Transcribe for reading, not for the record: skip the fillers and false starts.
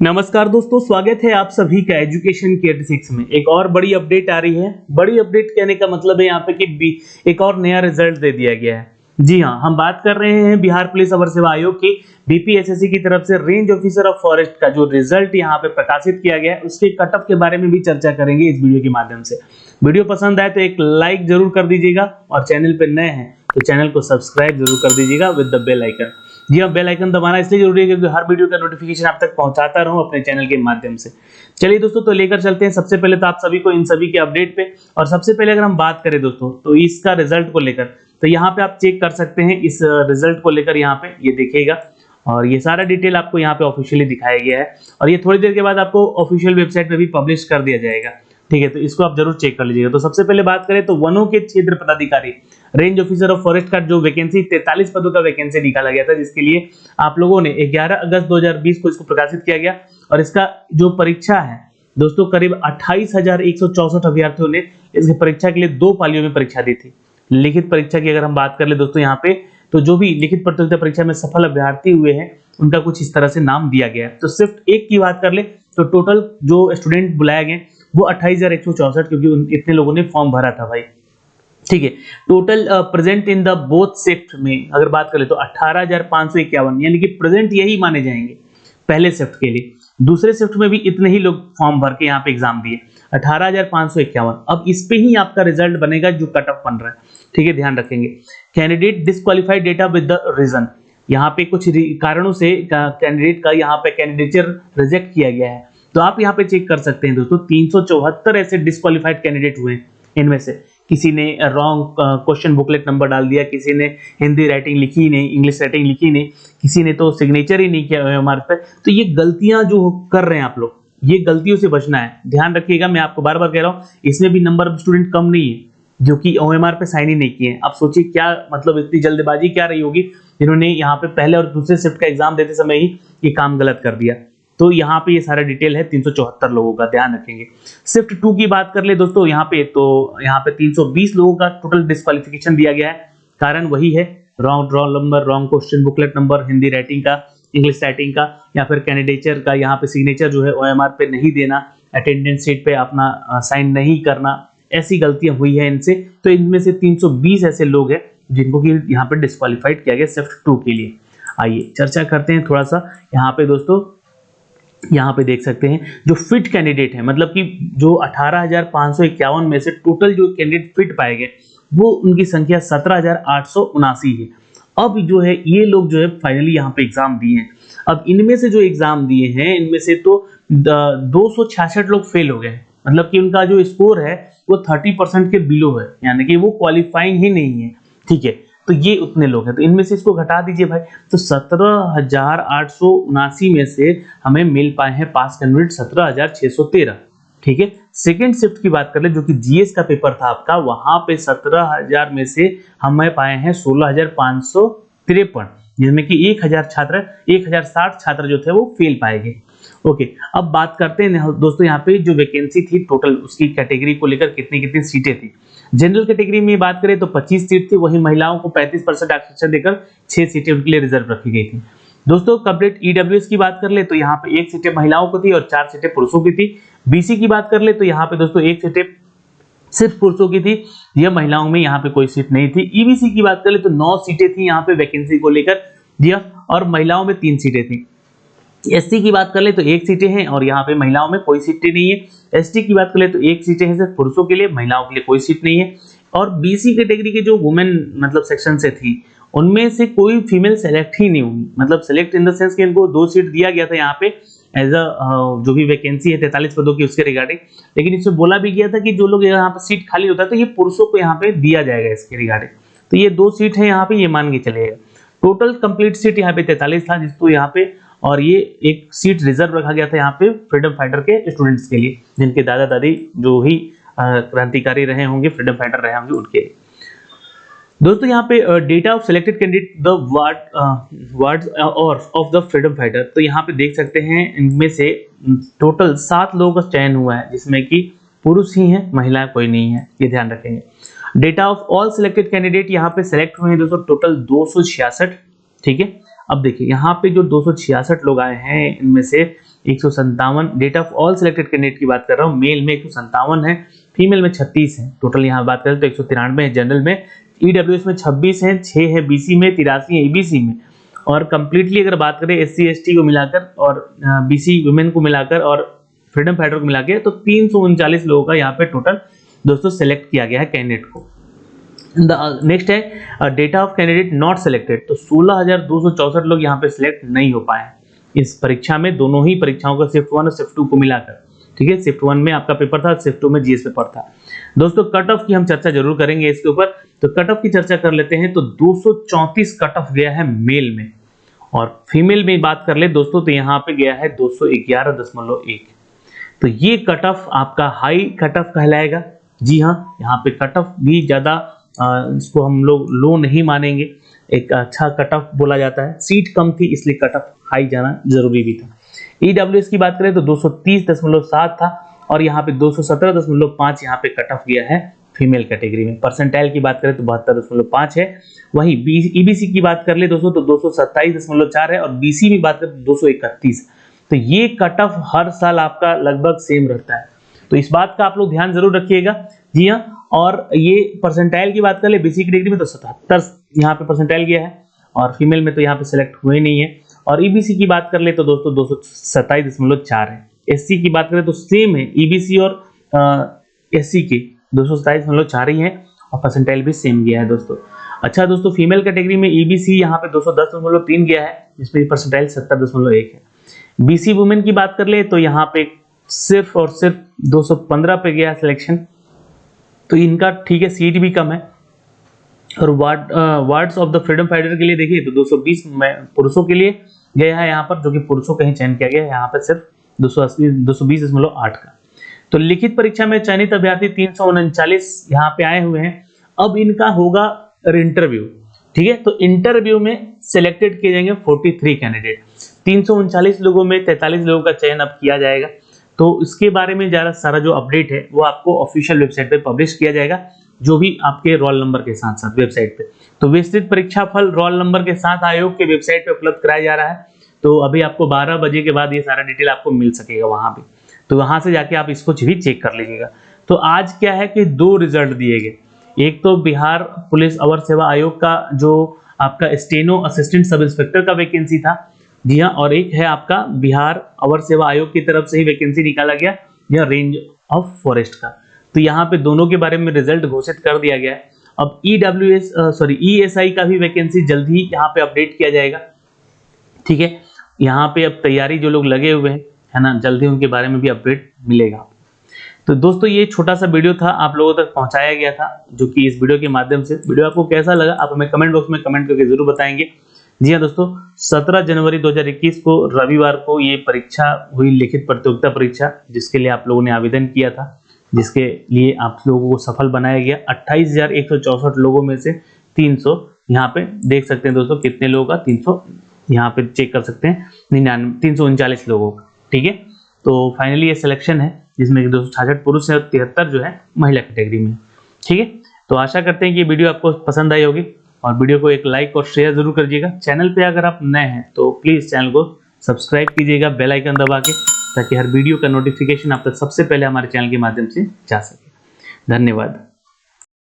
नमस्कार दोस्तों, स्वागत है आप सभी का एजुकेशन के 86 में। एक और बड़ी अपडेट आ रही है। बड़ी अपडेट कहने का मतलब है यहाँ पे कि एक और नया रिजल्ट दे दिया गया है। जी हाँ, हम बात कर रहे हैं बिहार पुलिस अवर सेवा आयोग की बीपीएसएससी की तरफ से रेंज ऑफिसर ऑफ फॉरेस्ट का जो रिजल्ट यहाँ पे प्रकाशित किया गया है, उसके कट ऑफ के बारे में भी चर्चा करेंगे इस वीडियो के माध्यम से। वीडियो पसंद आए तो एक लाइक जरूर कर दीजिएगा और चैनल पे नए हैं तो चैनल को सब्सक्राइब जरूर कर दीजिएगा विद द बेल आइकन। जी हाँ, बेल आइकन दबाना इसलिए जरूरी है क्योंकि हर वीडियो का नोटिफिकेशन आप तक पहुंचाता रहूं अपने चैनल के माध्यम से। चलिए दोस्तों, तो लेकर चलते हैं सबसे पहले तो आप सभी को इन सभी के अपडेट पे। और सबसे पहले अगर हम बात करें दोस्तों तो इसका रिजल्ट को लेकर, तो यहाँ पे आप चेक कर सकते हैं इस रिजल्ट को लेकर। यहाँ पे ये देखिएगा और ये सारा डिटेल आपको यहाँ पे ऑफिशियली दिखाया गया है और ये थोड़ी देर के बाद आपको ऑफिशियल वेबसाइट पे भी पब्लिश कर दिया जाएगा। ठीक है, तो इसको आप जरूर चेक कर लीजिएगा। तो सबसे पहले बात करें तो वनों के क्षेत्र पदाधिकारी रेंज ऑफिसर ऑफ फॉरेस्ट का जो वैकेंसी 43 पदों का वैकेंसी निकाला गया था, जिसके लिए आप लोगों ने 11 अगस्त 2020 को इसको प्रकाशित किया गया। और इसका जो परीक्षा है दोस्तों, करीब 28,164 अभ्यर्थियों ने इस परीक्षा के लिए 2 पालियों में परीक्षा दी थी। लिखित परीक्षा की अगर हम बात कर ले दोस्तों यहाँ पे, तो जो भी लिखित प्रतियोगिता परीक्षा में सफल अभ्यर्थी हुए हैं उनका कुछ इस तरह से नाम दिया गया है। तो सिर्फ एक की बात कर ले तो टोटल जो स्टूडेंट बुलाए गए वो 28,164, क्योंकि इतने लोगों ने फॉर्म भरा था भाई। ठीक है, total present in the both shift में अगर बात करें तो 18,551, यानी कि प्रेजेंट यही माने जाएंगे पहले शिफ्ट के लिए। दूसरे शिफ्ट में भी इतने ही लोग फॉर्म भर के यहाँ पे एग्जाम दिए, 18,551। अब इस पे ही आपका रिजल्ट बनेगा जो कट ऑफ बन रहा है। ठीक है, ध्यान रखेंगे। Candidate disqualified data with the reason, यहाँ पे कुछ कारणों से कैंडिडेट का यहाँ पे कैंडिडेचर रिजेक्ट किया गया है। तो आप यहाँ पे चेक कर सकते हैं दोस्तों, 374 ऐसे डिस्क्वालिफाइड कैंडिडेट हुए। इनमें से किसी ने रॉन्ग क्वेश्चन बुकलेट नंबर डाल दिया, किसी ने हिंदी राइटिंग लिखी नहीं, इंग्लिश राइटिंग लिखी नहीं, किसी ने तो सिग्नेचर ही नहीं किया हमारे पे। तो ये गलतियां जो कर रहे हैं आप लोग, ये गलतियों से बचना है। ध्यान रखिएगा, मैं आपको बार बार कह रहा हूँ, इसमें भी नंबर ऑफ स्टूडेंट कम नहीं है जो कि OMR पे साइन ही नहीं किए। आप सोचिए क्या मतलब इतनी जल्दबाजी क्या रही होगी जिन्होंने यहाँ पे पहले और दूसरे शिफ्ट का एग्जाम देते समय ही ये काम गलत कर दिया। तो यहाँ पे ये सारा डिटेल है 374 लोगों का, ध्यान रखेंगे। शिफ्ट 2 की बात कर ले दोस्तों यहाँ पे, तो यहाँ पे 320 लोगों का टोटल डिस्क्वालिफिकेशन दिया गया है। कारण वही है, wrong draw number, wrong question booklet number, Hindi writing का, इंग्लिश राइटिंग का, या फिर कैंडिडेचर का यहाँ पे सिग्नेचर जो है OMR पे नहीं देना, अटेंडेंस शीट पे अपना साइन नहीं करना, ऐसी गलतियां हुई है इनसे। तो इनमें से 320 ऐसे लोग हैं जिनको कि यहाँ पे डिस्क्वालिफाइड किया गया शिफ्ट 2 के लिए। आइए चर्चा करते हैं थोड़ा सा। यहाँ पे दोस्तों यहाँ पे देख सकते हैं जो फिट कैंडिडेट है, मतलब कि जो 18,551 में से टोटल जो कैंडिडेट फिट पाए गए वो उनकी संख्या 17,879 है। अब जो है ये लोग जो है फाइनली यहाँ पे एग्जाम दिए हैं। अब इनमें से जो एग्जाम दिए हैं इनमें से तो 266 लोग फेल हो गए, मतलब कि उनका जो स्कोर है वो 30% के बिलो है, यानी कि वो क्वालिफाइंग ही नहीं है। ठीक है, तो ये उतने लोग हैं। तो इनमें से इसको घटा दीजिए भाई, तो 17,879 में से हमें मिल पाए हैं पास कैंडिडेट 17,613। ठीक है, सेकेंड शिफ्ट की बात कर ले जो कि GS का पेपर था आपका, वहां पे 17,000 में से हमें पाए हैं 16,553, जिसमें कि 1,060 छात्र जो थे वो फेल पाए गए। ओके, अब बात करते हैं दोस्तों यहाँ पे जो वैकेंसी थी टोटल, उसकी कैटेगरी को लेकर कितनी कितनी सीटें थी। जनरल कैटेगरी में बात करें तो 25 सीट थी, वही महिलाओं को 35% आरक्षण देकर 6 सीटें उनके लिए रिजर्व रखी गई थी। दोस्तों कंप्लीट EWS की बात कर ले तो यहाँ पे 1 सीटें महिलाओं को थी और 4 सीटें पुरुषों की थी। BC की बात कर ले तो यहाँ पे दोस्तों 1 सीटें सिर्फ पुरुषों की थी, यह महिलाओं में यहाँ पे कोई सीट नहीं थी। EBC की बात कर ले तो 9 सीटें थी यहाँ पे वैकेंसी को लेकर दिया, और महिलाओं में 3 सीटें थी। SC की बात कर ले तो 1 सीटें हैं और यहाँ पे महिलाओं में कोई सीटें नहीं है। ST की बात कर ले तो 1 सीटें हैं सिर्फ पुरुषों के लिए, महिलाओं के लिए कोई सीट नहीं है। और BC कैटेगरी के जो वुमेन मतलब सेक्शन से थी उनमें से कोई फीमेल सेलेक्ट ही नहीं हुई, मतलब सेलेक्ट इन द सेंस कि इनको 2 सीट दिया गया था यहाँ पे एज अ जो भी वैकेंसी है 43 पदों की उसके रिगार्डिंग, लेकिन इसमें बोला भी गया था कि जो लोग यहाँ पे सीट खाली होता है तो ये पुरुषों को यहाँ पे दिया जाएगा इसके रिगार्डिंग। तो ये 2 सीट है यहाँ पे, ये मान के चलेगा। टोटल कंप्लीट सीट यहाँ पे 43 था जिसको यहाँ पे, और ये 1 सीट रिजर्व रखा गया था यहाँ पे फ्रीडम फाइटर के स्टूडेंट्स के लिए, जिनके दादा दादी जो ही क्रांतिकारी रहे होंगे, फ्रीडम फाइटर रहे होंगे उनके लिए। दोस्तों यहाँ पे data of selected candidate the wards of the freedom fighter, तो यहाँ पे देख सकते हैं इनमें से टोटल 7 लोगों का चयन हुआ है, जिसमें कि पुरुष ही हैं, महिला कोई नहीं है, ये ध्यान रखेंगे। Data of all selected candidate यहाँ पे सिलेक्ट हुए हैं दोस्तों टोटल 266। ठीक है, अब देखिए यहाँ पे जो 266 लोग आए हैं इनमें से 157, data of all selected candidate की बात कर रहा हूँ, मेल में 157 है, फीमेल में 36 है, टोटल यहाँ बात करें तो 193 है जनरल में, ईडब्ल्यूएस में 26 है, 6 है बीसी में, 83 है ईबीसी में, और कंप्लीटली अगर बात करें एससी एसटी को मिलाकर और बीसी वुमेन को मिलाकर और फ्रीडम फाइटर को मिलाकर तो 339 लोगों का यहाँ पे टोटल दोस्तों सेलेक्ट किया गया है कैंडिडेट को। नेक्स्ट है data of candidate not selected, तो 16,264 लोग यहाँ पे सिलेक्ट नहीं हो पाए इस परीक्षा में, दोनों ही परीक्षाओं का शिफ्ट 1 और शिफ्ट 2 को मिलाकर। ठीक है, शिफ्ट 1 में आपका पेपर था, शिफ्ट 2 में जीएस पेपर था। दोस्तों कट ऑफ की हम चर्चा जरूर करेंगे इसके ऊपर, तो कट ऑफ की चर्चा कर लेते हैं। तो 234 कट ऑफ गया है मेल में, और फीमेल में बात कर ले दोस्तों तो यहाँ पे गया है 211.1। तो ये कट ऑफ आपका हाई कट ऑफ कहलाएगा। जी हाँ, यहाँ पे कट ऑफ भी ज्यादा इसको हम लोग लो नहीं मानेंगे, एक अच्छा कट ऑफ बोला जाता है। सीट कम थी इसलिए कट ऑफ हाई जाना जरूरी भी था। ईडब्ल्यूएस की बात करें तो 230.7 था, और यहाँ पे 217.5 यहाँ पे कट ऑफ गया है फीमेल कैटेगरी में। परसेंटाइल की बात करें तो 72.5 है। वहीं ईबीसी की बात कर ले दोस्तों तो 227.4 है, और बीसी में बात करें तो 231। तो ये कट ऑफ हर साल आपका लगभग सेम रहता है, तो इस बात का आप लोग ध्यान जरूर रखिएगा। जी हाँ, और ये परसेंटाइल की बात कर ले बीसी कैटेगरी में तो 77 यहाँ पे परसेंटाइल गया है, और फीमेल में तो यहाँ पे सिलेक्ट हुए नहीं है। और ईबीसी की बात कर ले तो दोस्तों 227.4 है। एससी की बात करें तो सेम है, ईबीसी और एससी के 227.4 ही है, और परसेंटाइल भी सेम गया है दोस्तों। अच्छा दोस्तों, फीमेल कैटेगरी में ईबीसी यहाँ पे 210.3 गया है, जिसमें परसेंटाइल 70.1 है। बीसी वुमेन की बात कर ले तो यहाँ पे सिर्फ और सिर्फ 215 पे गया सिलेक्शन, तो इनका ठीक है सीट भी कम है। और wards of the freedom fighter के लिए देखिए तो 220 पुरुषों के लिए गया है यहाँ पर, जो कि पुरुषों का ही चयन किया गया है, यहाँ पर सिर्फ 220.8 का। तो लिखित परीक्षा में चयनित अभ्यर्थी 339 यहाँ पे आए हुए हैं। अब इनका होगा इंटरव्यू। ठीक है, तो इंटरव्यू में सिलेक्टेड किए जाएंगे 43 कैंडिडेट। 339 लोगों में 43 लोगों का चयन अब किया जाएगा। तो इसके बारे में ज़्यादा सारा जो अपडेट है वो आपको ऑफिशियल वेबसाइट पे पब्लिश किया जाएगा, जो भी आपके रोल नंबर के साथ साथ वेबसाइट पे। तो विस्तृत परीक्षा फल रोल नंबर के साथ आयोग के वेबसाइट पे उपलब्ध कराया जा रहा है। तो अभी आपको 12 बजे के बाद ये सारा डिटेल आपको मिल सकेगा वहां पे, तो वहां से जाके आप इसको भी चेक कर लीजिएगा। तो आज क्या है कि 2 रिजल्ट दिए गए, एक तो बिहार पुलिस अवर सेवा आयोग का जो आपका स्टेनो असिस्टेंट सब इंस्पेक्टर का वैकेंसी था, जी हाँ, और एक है आपका बिहार अवर सेवा आयोग की तरफ से ही वैकेंसी निकाला गया यह रेंज ऑफ फॉरेस्ट का। तो यहाँ पे दोनों के बारे में रिजल्ट घोषित कर दिया गया है। अब ईएसआई का भी वैकेंसी जल्द ही यहाँ पे अपडेट किया जाएगा। ठीक है, यहाँ पे अब तैयारी जो लोग लगे हुए हैं है ना, जल्दी उनके बारे में भी अपडेट मिलेगा। तो दोस्तों ये छोटा सा वीडियो था, आप लोगों तक पहुंचाया गया था, जो कि इस वीडियो के माध्यम से। वीडियो आपको कैसा लगा आप हमें कमेंट बॉक्स में कमेंट करके जरूर बताएंगे। जी हाँ दोस्तों, 17 जनवरी 2021 को रविवार को ये परीक्षा हुई, लिखित प्रतियोगिता परीक्षा, जिसके लिए आप लोगों ने आवेदन किया था, जिसके लिए आप लोगों को सफल बनाया गया। 28,164 लोगों में से 300 यहाँ पे देख सकते हैं दोस्तों कितने लोगों का, 300 यहाँ पे चेक कर सकते हैं, 339 लोगों का। ठीक है, तो फाइनली ये सिलेक्शन है, जिसमें 266 पुरुष है और 73 जो है महिला कैटेगरी में। ठीक है, तो आशा करते हैं कि ये वीडियो आपको पसंद आई होगी, और वीडियो को एक लाइक और शेयर जरूर करिएगा। चैनल पे अगर आप नए हैं तो प्लीज चैनल को सब्सक्राइब कीजिएगा बेल आइकन दबा के, ताकि हर वीडियो का नोटिफिकेशन आप तक सबसे पहले हमारे चैनल के माध्यम से जा सके। धन्यवाद।